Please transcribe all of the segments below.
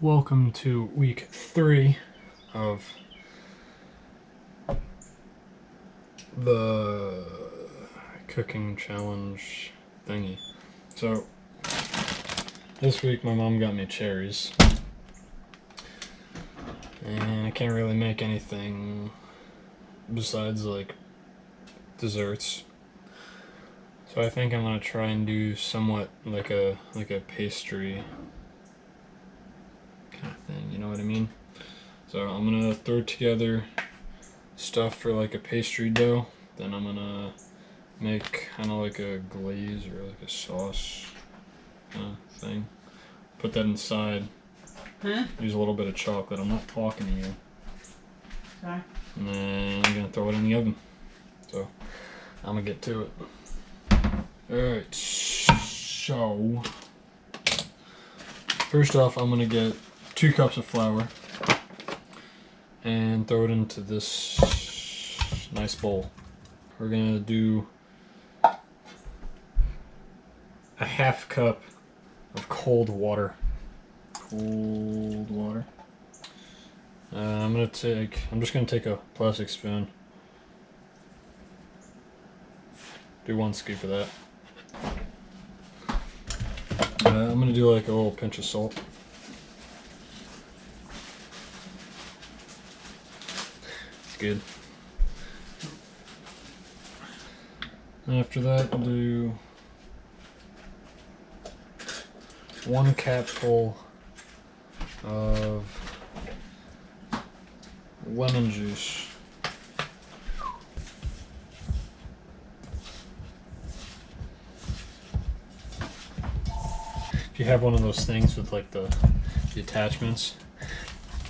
Welcome to week 3 of the cooking challenge thingy. So this week my mom got me cherries, and I can't really make anything besides like desserts. So I think I'm gonna try and do somewhat like a pastry kind of thing, you know what I mean? So I'm gonna throw together stuff for like a pastry dough, then I'm gonna make kind of like a glaze or like a sauce thing. Put that inside. Use a little bit of chocolate. I'm not talking to you. Sorry. And then I'm gonna throw it in the oven. So I'm gonna get to it. Alright, so first off I'm gonna get 2 cups of flour and throw it into this nice bowl. We're gonna do a 1/2 cup of cold water. I'm just gonna take a plastic spoon. Do 1 scoop of that. I'm gonna do like a little pinch of salt. It's good. And after that, I'll do 1 capful of lemon juice. If you have one of those things with like the attachments,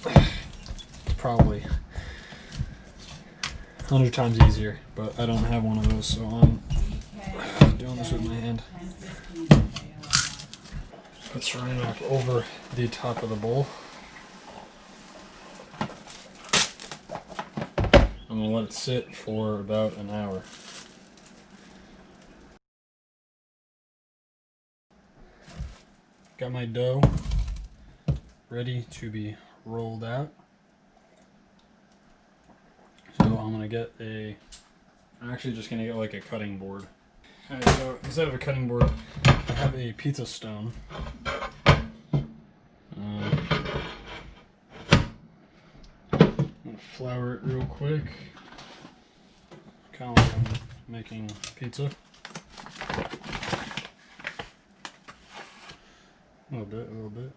it's probably 100 times easier, but I don't have one of those, so I'm doing this with my hand. Put saran wrap over the top of the bowl. I'm gonna let it sit for about an hour. Got my dough ready to be rolled out. So I'm gonna get I'm actually just gonna get like a cutting board. Alright, so instead of a cutting board, I have a pizza stone. I'm gonna flour it real quick. Kind of like I'm making pizza. A little bit, we're all good.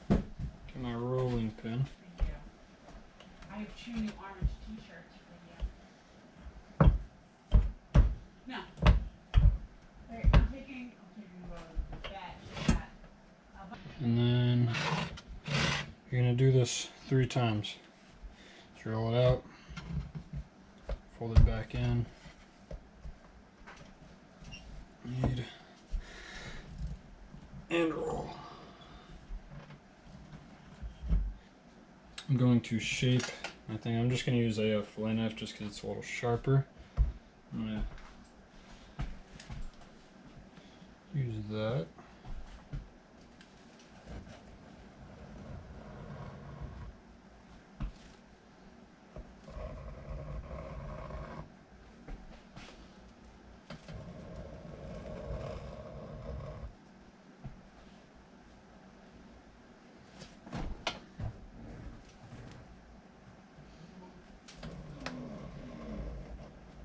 Get my rolling pin. Thank you. I have 2 new orange t-shirts for you. No. Alright, I'm taking that. And then you're gonna do this 3 times. Just roll it out, fold it back in. And roll. I'm going to shape my thing. I'm just going to use a fillet knife just because it's a little sharper. I'm going to use that.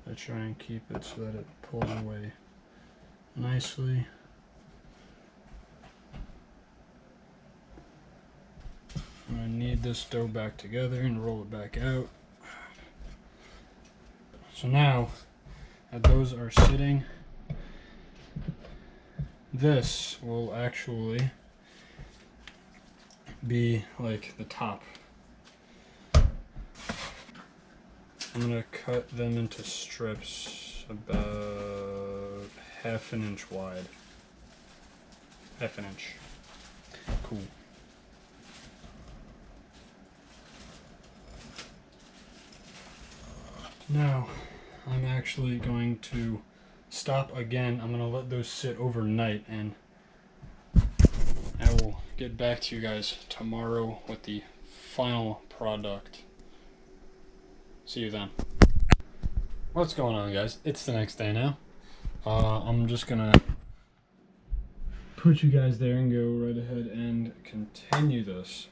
I try and keep it so that it pulls away nicely. I'm going to knead this dough back together and roll it back out. So now that those are sitting, this will actually be like the top. I'm gonna cut them into strips about 1/2 inch wide. 1/2 inch. Cool. Now, I'm actually going to stop again. I'm going to let those sit overnight, and I will get back to you guys tomorrow with the final product. See you then. What's going on, guys? It's the next day now. I'm just going to put you guys there and go right ahead and continue this.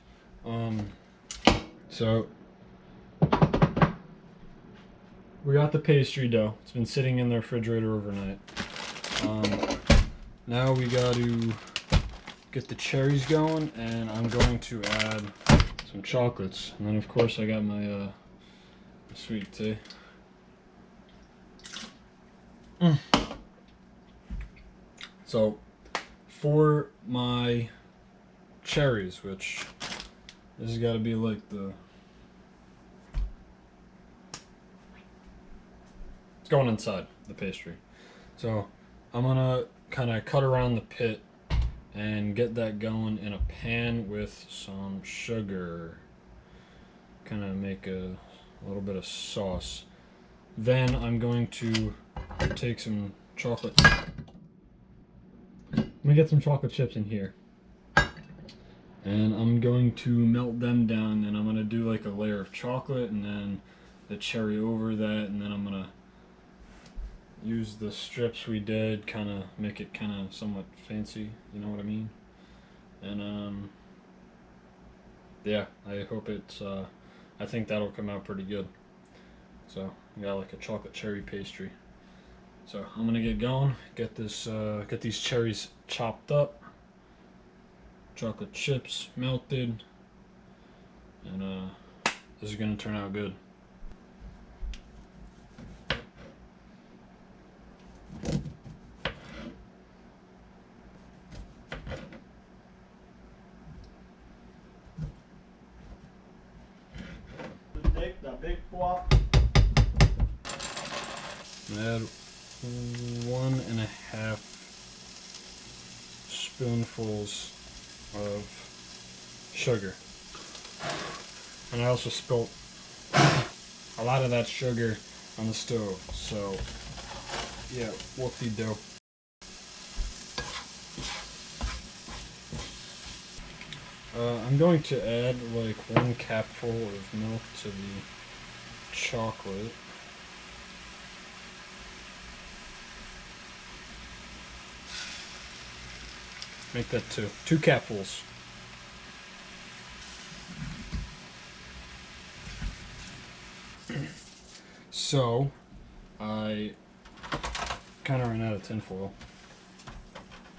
So we got the pastry dough. It's been sitting in the refrigerator overnight. Now we got to get the cherries going, and I'm going to add some chocolates, and then of course I got my sweet tea. So for my cherries, which this has got to be like it's going inside the pastry. So I'm gonna kind of cut around the pit and get that going in a pan with some sugar. Kind of make a little bit of sauce. Then I'm going to take some chocolate. I'm gonna get some chocolate chips in here. And I'm going to melt them down, and I'm gonna do like a layer of chocolate and then the cherry over that, and then I'm gonna use the strips we did, kind of make it kind of somewhat fancy, you know what I mean? And yeah, I hope it's I think that'll come out pretty good. So I got like a chocolate cherry pastry. So I'm gonna get going, get these cherries chopped up, chocolate chips melted, and this is gonna turn out good. The big block. Add 1.5 spoonfuls of sugar. And I also spilled a lot of that sugar on the stove, so yeah, whoop-de-doo. I'm going to add like 1 capful of milk to the chocolate. Make that 2 capfuls. So I kind of ran out of tinfoil,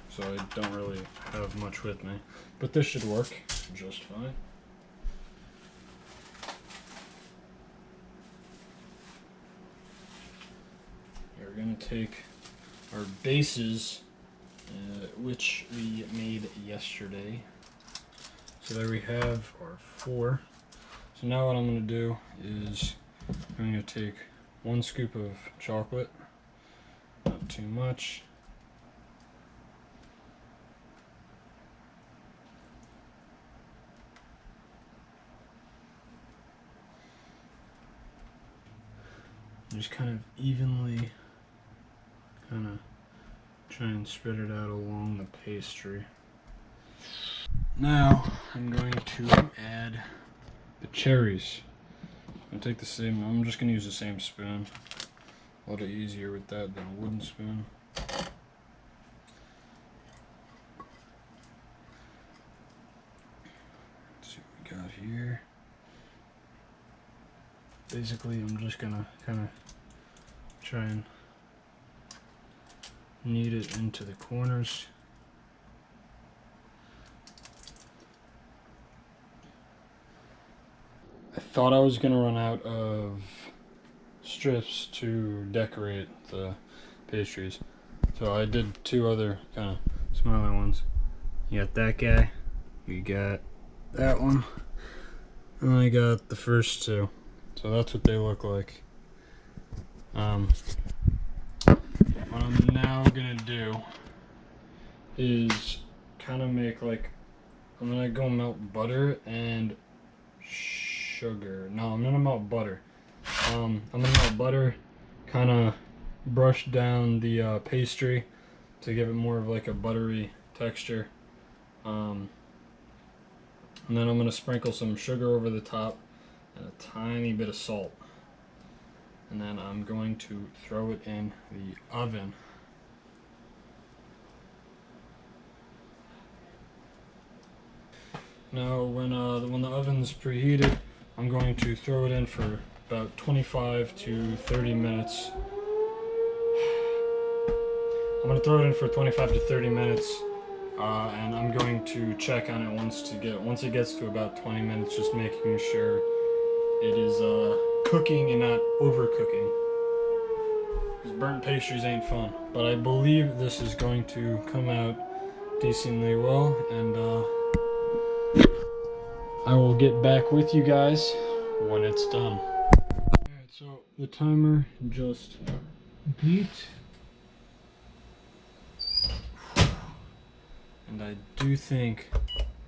so I don't really have much with me, but this should work just fine. We're going to take our bases, which we made yesterday. So there we have our 4. So now what I'm going to do is I'm going to take 1 scoop of chocolate, not too much. Just kind of evenly try and spread it out along the pastry. Now I'm going to add the cherries. I'm just going to use the same spoon. A little easier with that than a wooden spoon. Let's see what we got here. Basically, I'm just going to kind of try and knead it into the corners. I thought I was going to run out of strips to decorate the pastries, so I did 2 other kind of smaller ones. You got that guy, you got that one, and I got the first 2. So that's what they look like. What I'm now gonna do is kind of make like, I'm gonna go melt butter and sugar. No, I'm gonna melt butter. I'm gonna let butter kind of brush down the pastry to give it more of like a buttery texture. And then I'm gonna sprinkle some sugar over the top and a tiny bit of salt. And then I'm going to throw it in the oven. Now when the oven's preheated, I'm going to throw it in for about 25 to 30 minutes. I'm going to throw it in for 25 to 30 minutes, and I'm going to check on it once it gets to about 20 minutes, just making sure it is cooking and not overcooking. Because burnt pastries ain't fun. But I believe this is going to come out decently well, and I will get back with you guys when it's done. Alright, so the timer just beat. And I do think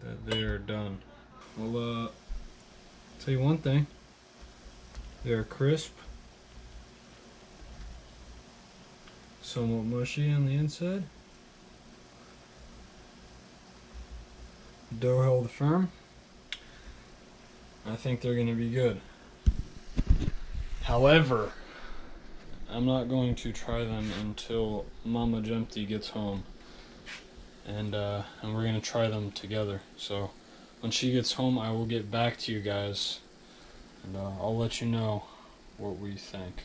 that they are done. Well, tell you one thing. They're crisp. Somewhat mushy on the inside. Dough held firm. I think they're gonna be good. However, I'm not going to try them until Mama Jempty gets home. And we're gonna try them together. So when she gets home, I will get back to you guys, and I'll let you know what we think.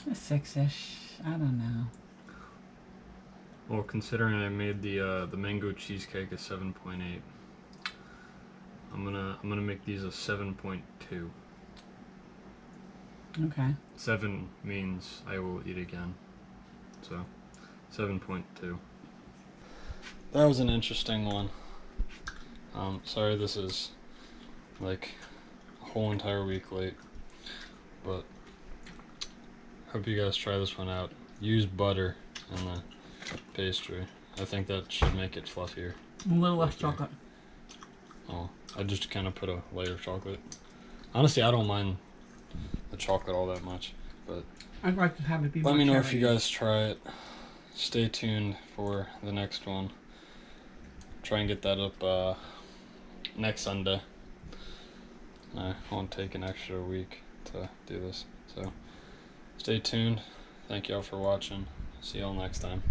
A 6-ish. I don't know. Well, considering I made the mango cheesecake a 7.8, I'm gonna make these a 7.2. Okay. 7 means I will eat again, so 7.2. That was an interesting one. Sorry this is like a whole entire week late, but hope you guys try this one out. Use butter in the pastry. I think that should make it fluffier. A little less chocolate. Oh, I just kind of put a layer of chocolate. Honestly, I don't mind the chocolate all that much, but I'd like to have it be let more me know if cherry. you guys try it. Stay tuned for the next one. Try and get that up next Sunday. I won't take an extra week to do this, so stay tuned. Thank y'all for watching. See y'all next time.